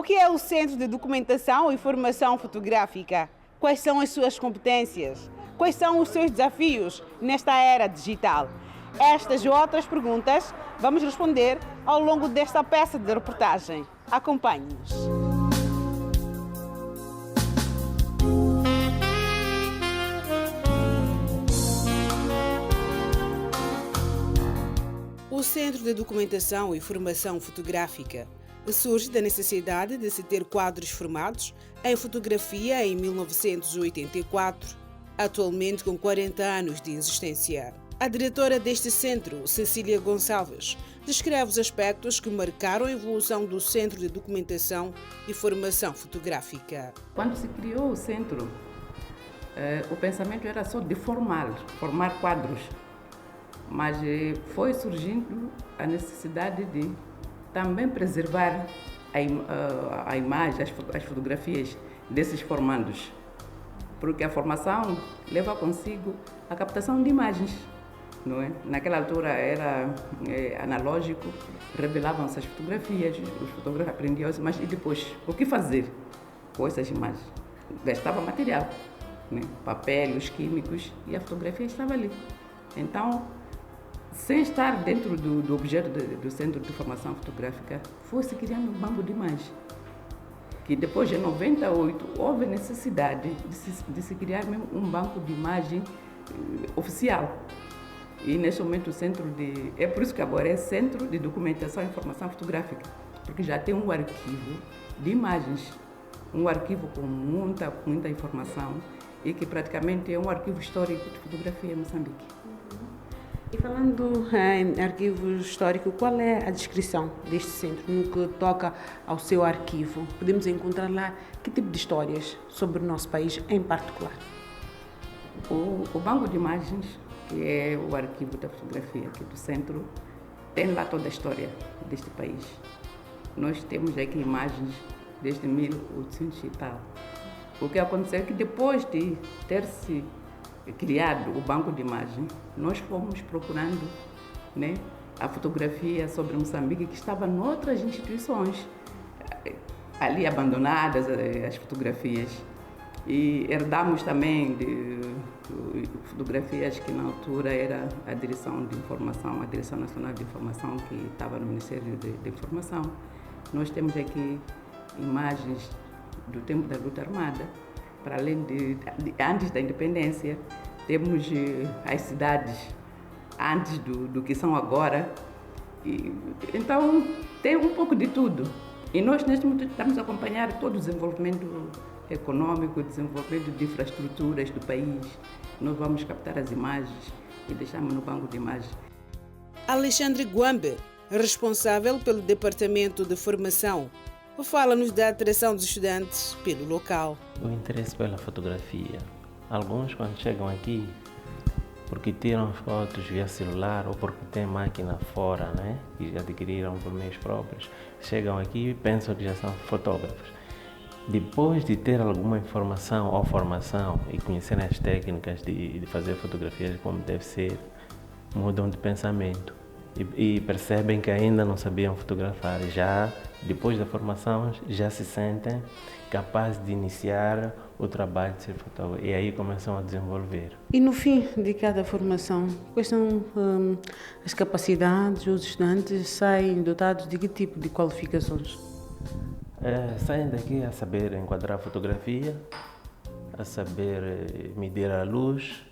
O que é o Centro de Documentação e Formação Fotográfica? Quais são as suas competências? Quais são os seus desafios nesta era digital? Estas e outras perguntas vamos responder ao longo desta peça de reportagem. Acompanhe-nos. O Centro de Documentação e Formação Fotográfica surge da necessidade de se ter quadros formados em fotografia em 1984, atualmente com 40 anos de existência. A diretora deste centro, Cecília Gonçalves, descreve os aspectos que marcaram a evolução do Centro de Documentação e Formação Fotográfica. Quando se criou o centro, o pensamento era só de formar quadros, mas foi surgindo a necessidade de também preservar a imagem, as fotografias desses formandos, porque a formação leva consigo a captação de imagens. Não é? Naquela altura era analógico, revelavam-se as fotografias, os fotógrafos aprendiam, mas e depois, o que fazer com essas imagens? Gastava material, né? Papel, os químicos, e a fotografia estava ali. Então, sem estar dentro do objeto do Centro de Formação Fotográfica, foi-se criando um banco de imagens, que depois de 98 houve necessidade de se criar mesmo um banco de imagem oficial. E neste momento é por isso que agora é Centro de Documentação e Informação Fotográfica, porque já tem um arquivo de imagens, um arquivo com muita informação e que praticamente é um arquivo histórico de fotografia em Moçambique. E falando em arquivo histórico, qual é a descrição deste centro no que toca ao seu arquivo? Podemos encontrar lá que tipo de histórias sobre o nosso país em particular? O banco de imagens, que é o arquivo da fotografia aqui do centro, tem lá toda a história deste país. Nós temos aqui imagens desde 1800 e tal. O que aconteceu é que depois de ter se criado o banco de imagens, nós fomos procurando, né, a fotografia sobre Moçambique que estava noutras instituições, ali abandonadas as fotografias. E herdamos também de fotografias que na altura era a Direção de Informação, a Direção Nacional de Informação, que estava no Ministério de Informação. Nós temos aqui imagens do tempo da luta armada, para além de antes da independência, temos as cidades antes do que são agora. Então tem um pouco de tudo. E nós neste momento estamos a acompanhar todo o desenvolvimento econômico, o desenvolvimento de infraestruturas do país. Nós vamos captar as imagens e deixamos no banco de imagens. Alexandre Guambe, responsável pelo Departamento de Formação, fala-nos da atração dos estudantes pelo local. O interesse pela fotografia. Alguns, quando chegam aqui, porque tiram fotos via celular ou porque tem máquina fora, né, que adquiriram por meios próprios, chegam aqui e pensam que já são fotógrafos. Depois de ter alguma informação ou formação e conhecerem as técnicas de fazer fotografias como deve ser, mudam de pensamento e percebem que ainda não sabiam fotografar. Já depois da formação já se sentem capazes de iniciar o trabalho de ser fotógrafo e aí começam a desenvolver. E no fim de cada formação, quais são as capacidades? Os estudantes saem dotados de que tipo de qualificações? Saem daqui a saber enquadrar a fotografia, a saber medir a luz,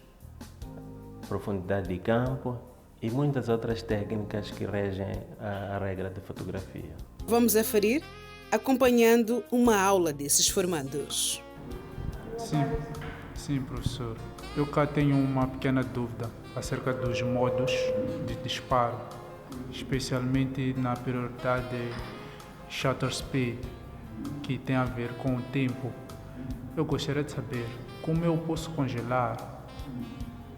profundidade de campo e muitas outras técnicas que regem a regra de fotografia. Vamos aferir acompanhando uma aula desses formandos. Sim, professor. Eu cá tenho uma pequena dúvida acerca dos modos de disparo, especialmente na prioridade shutter speed, que tem a ver com o tempo. Eu gostaria de saber como eu posso congelar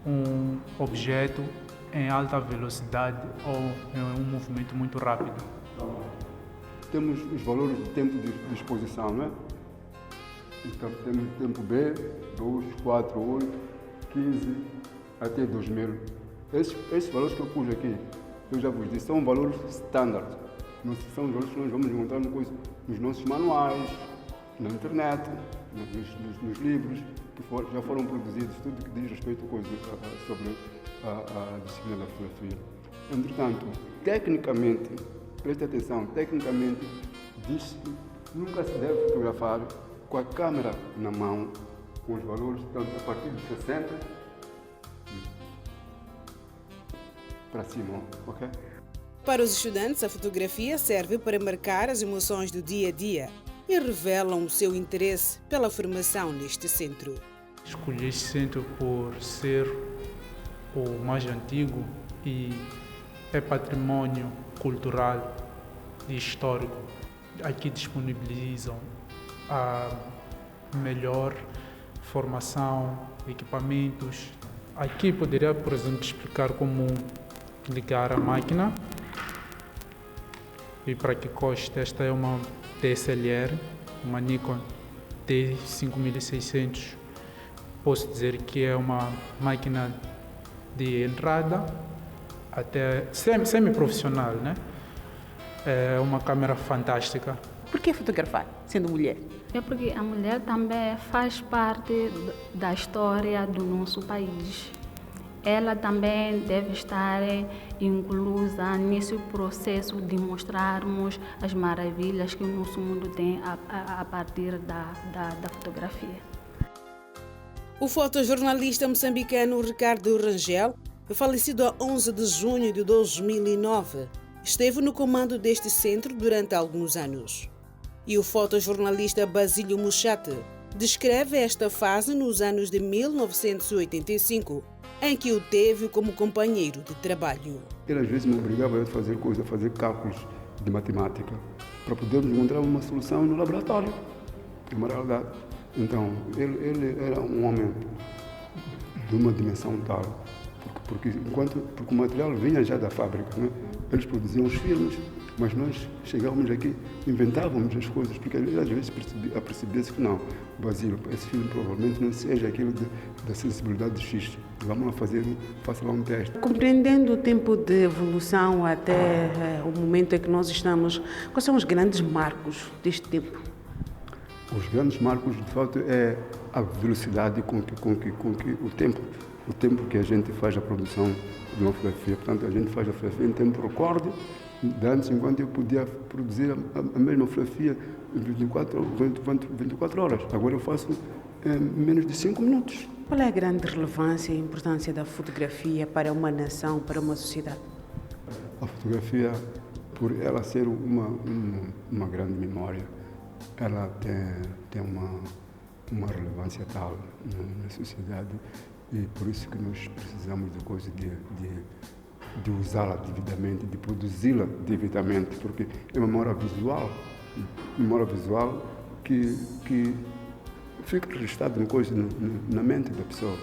um objeto em alta velocidade ou em um movimento muito rápido. Temos os valores de tempo de exposição, não é? Então, temos tempo B, 2, 4, 8, 15, até 2000. Esses valores que eu pus aqui, eu já vos disse, são valores standard. são os valores que nós vamos encontrar nos nossos manuais, na internet, nos livros que já foram produzidos, tudo que diz respeito sobre a disciplina da fotografia. Entretanto, tecnicamente, preste atenção, tecnicamente diz que nunca se deve fotografar com a câmera na mão, com os valores, portanto, a partir de 60 para cima, ok? Para os estudantes, a fotografia serve para marcar as emoções do dia a dia e revelam o seu interesse pela formação neste centro. Escolhi este centro por ser o mais antigo e é patrimônio cultural e histórico. Aqui disponibilizam a melhor formação, equipamentos. Aqui poderia, por exemplo, explicar como ligar a máquina. E para que custe, esta é uma DSLR, uma Nikon D5600. Posso dizer que é uma máquina de entrada até semi-profissional, né? É uma câmera fantástica. Por que fotografar, sendo mulher? É porque a mulher também faz parte da história do nosso país. Ela também deve estar inclusa nesse processo de mostrarmos as maravilhas que o nosso mundo tem a partir da fotografia. O fotojornalista moçambicano Ricardo Rangel, falecido a 11 de junho de 2009, esteve no comando deste centro durante alguns anos. E o fotojornalista Basílio Muchate descreve esta fase nos anos de 1985, em que o teve como companheiro de trabalho. Ele às vezes me obrigava a fazer coisas, a fazer cálculos de matemática, para podermos encontrar uma solução no laboratório. É uma realidade. Então, ele era um homem de uma dimensão tal, porque o material vinha já da fábrica, né? Eles produziam os filmes, mas nós chegávamos aqui, inventávamos as coisas, porque ele às vezes percebia-se que não, Basílio, esse filme provavelmente não seja aquilo da sensibilidade de X. Vamos lá faça lá um teste. Compreendendo o tempo de evolução até o momento em que nós estamos, quais são os grandes marcos deste tempo? Os grandes marcos, de fato, é a velocidade com que o tempo que a gente faz a produção de uma fotografia. Portanto, a gente faz a fotografia em tempo recorde. Antes, enquanto eu podia produzir a mesma fotografia em 24 horas. Agora eu faço em menos de 5 minutos. Qual é a grande relevância e importância da fotografia para uma nação, para uma sociedade? A fotografia, por ela ser uma grande memória, ela tem uma relevância tal na sociedade e por isso que nós precisamos de coisa de usá-la devidamente, de produzi-la devidamente, porque é uma memória visual que fica registrada na mente da pessoa.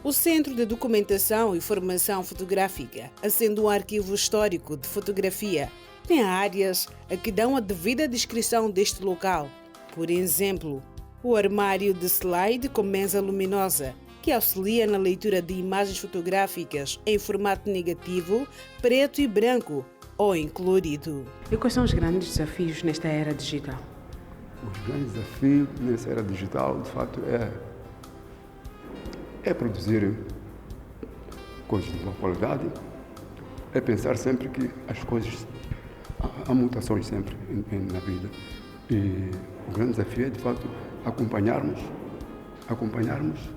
O Centro de Documentação e Formação Fotográfica, sendo um arquivo histórico de fotografia, tem áreas a que dão a devida descrição deste local. Por exemplo, o armário de slide com mesa luminosa, que auxilia na leitura de imagens fotográficas em formato negativo, preto e branco ou em colorido. E quais são os grandes desafios nesta era digital? Os grandes desafios nessa era digital, de fato, é produzir coisas de boa qualidade, é pensar sempre que as coisas, há mutações sempre na vida. E o grande desafio é, de fato, acompanharmos,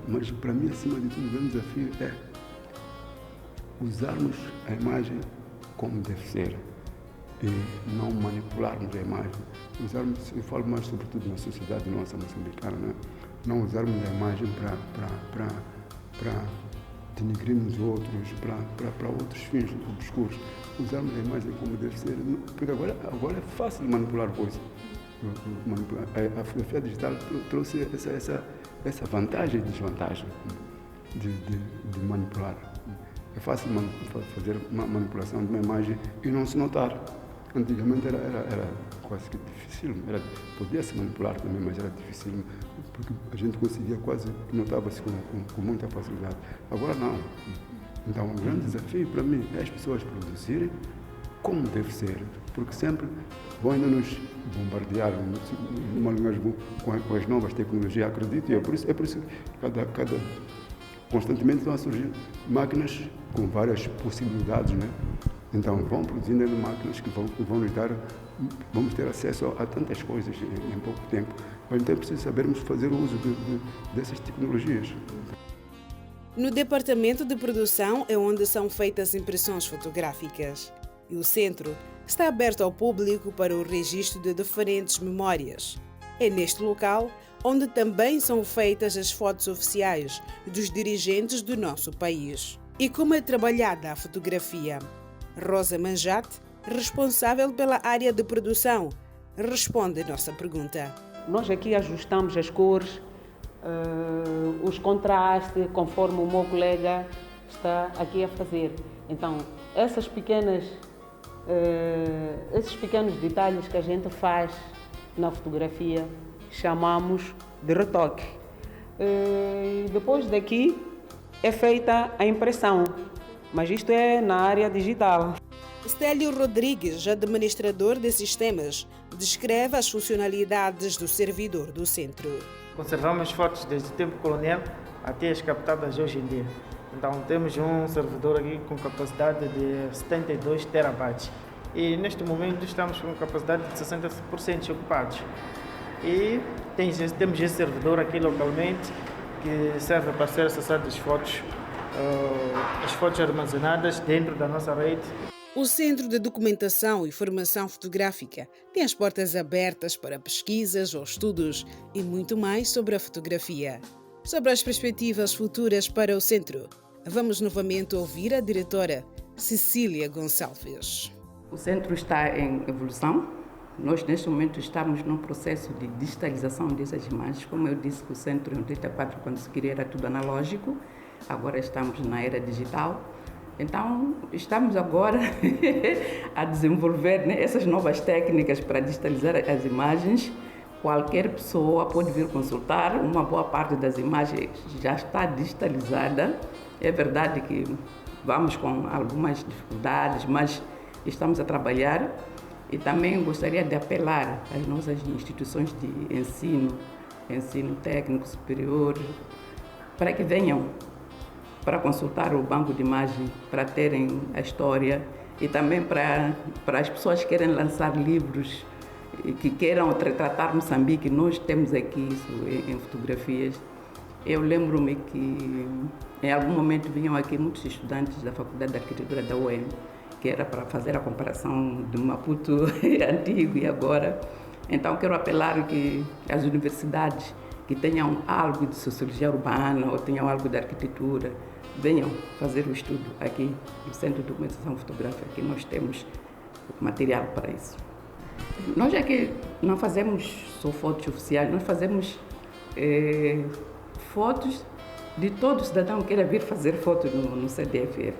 mas para mim, acima de tudo, o grande desafio é usarmos a imagem como deve ser e não manipularmos a imagem. Eu falo mais sobretudo na sociedade nossa moçambicana, né? Não usarmos a imagem para denigrirmos outros, para outros fins obscuros. Usarmos a imagem como deve ser, porque agora é fácil de manipular coisas. A fotografia digital trouxe essa vantagem e desvantagem de manipular. É fácil fazer uma manipulação de uma imagem e não se notar. Antigamente era quase que difícil, podia-se manipular também, mas era difícil, porque a gente conseguia notava-se com muita facilidade. Agora não. Então, o grande desafio para mim é as pessoas produzirem como deve ser, porque sempre vão ainda nos bombardear com as novas tecnologias, acredito, e é por isso que constantemente estão a surgir máquinas com várias possibilidades, né? Então vão produzindo máquinas que vão nos dar, vamos ter acesso a tantas coisas em pouco tempo, mas então é preciso sabermos fazer o uso dessas tecnologias. No departamento de produção é onde são feitas impressões fotográficas e o centro está aberto ao público para o registro de diferentes memórias. É neste local onde também são feitas as fotos oficiais dos dirigentes do nosso país. E como é trabalhada a fotografia? Rosa Manjate, responsável pela área de produção, responde a nossa pergunta. Nós aqui ajustamos as cores, os contrastes, conforme o meu colega está aqui a fazer. Então, esses pequenos detalhes que a gente faz na fotografia, chamamos de retoque. Depois daqui é feita a impressão, mas isto é na área digital. Stélio Rodrigues, administrador de sistemas, descreve as funcionalidades do servidor do centro. Conservamos fotos desde o tempo colonial até as captadas hoje em dia. Então temos um servidor aqui com capacidade de 72 terabytes e neste momento estamos com capacidade de 60% ocupados. E temos esse servidor aqui localmente que serve para ser acessado as fotos armazenadas dentro da nossa rede. O Centro de Documentação e Formação Fotográfica tem as portas abertas para pesquisas ou estudos e muito mais sobre a fotografia. Sobre as perspectivas futuras para o centro, vamos novamente ouvir a diretora Cecília Gonçalves. O centro está em evolução. Nós, neste momento, estamos num processo de digitalização dessas imagens. Como eu disse, que o centro em 84, quando se queria, era tudo analógico. Agora estamos na era digital. Então, estamos agora a desenvolver, né, essas novas técnicas para digitalizar as imagens. Qualquer pessoa pode vir consultar. Uma boa parte das imagens já está digitalizada. É verdade que vamos com algumas dificuldades, mas estamos a trabalhar. E também gostaria de apelar às nossas instituições de ensino técnico superior, para que venham para consultar o banco de imagem, para terem a história e também para as pessoas que querem lançar livros e que queiram retratar Moçambique. Nós temos aqui isso em fotografias. Eu lembro-me que em algum momento vinham aqui muitos estudantes da Faculdade de Arquitetura da UEM, que era para fazer a comparação do Maputo antigo e agora. Então quero apelar que as universidades que tenham algo de sociologia urbana ou tenham algo de arquitetura, venham fazer o estudo aqui no Centro de Documentação Fotográfica, que nós temos material para isso. Nós aqui não fazemos só fotos oficiais, nós fazemos fotos de todo cidadão que queira vir fazer foto no CDFF.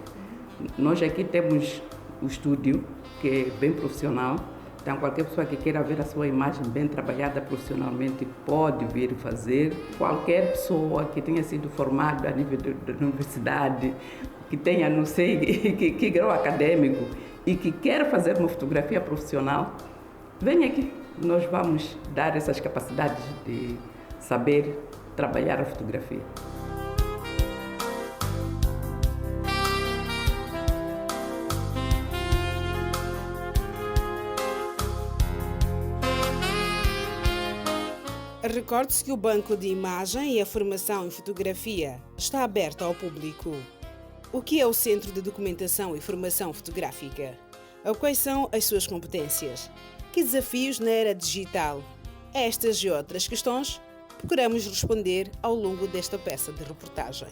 Nós aqui temos o estúdio, que é bem profissional. Então, qualquer pessoa que queira ver a sua imagem bem trabalhada profissionalmente pode vir fazer. Qualquer pessoa que tenha sido formada a nível da universidade, que tenha, não sei, que grau acadêmico e que queira fazer uma fotografia profissional, venha aqui. Nós vamos dar essas capacidades de saber trabalhar a fotografia. Recorde-se que o Banco de Imagem e a Formação em Fotografia está aberto ao público. O que é o Centro de Documentação e Formação Fotográfica? Quais são as suas competências? Que desafios na era digital? Estas e outras questões procuramos responder ao longo desta peça de reportagem.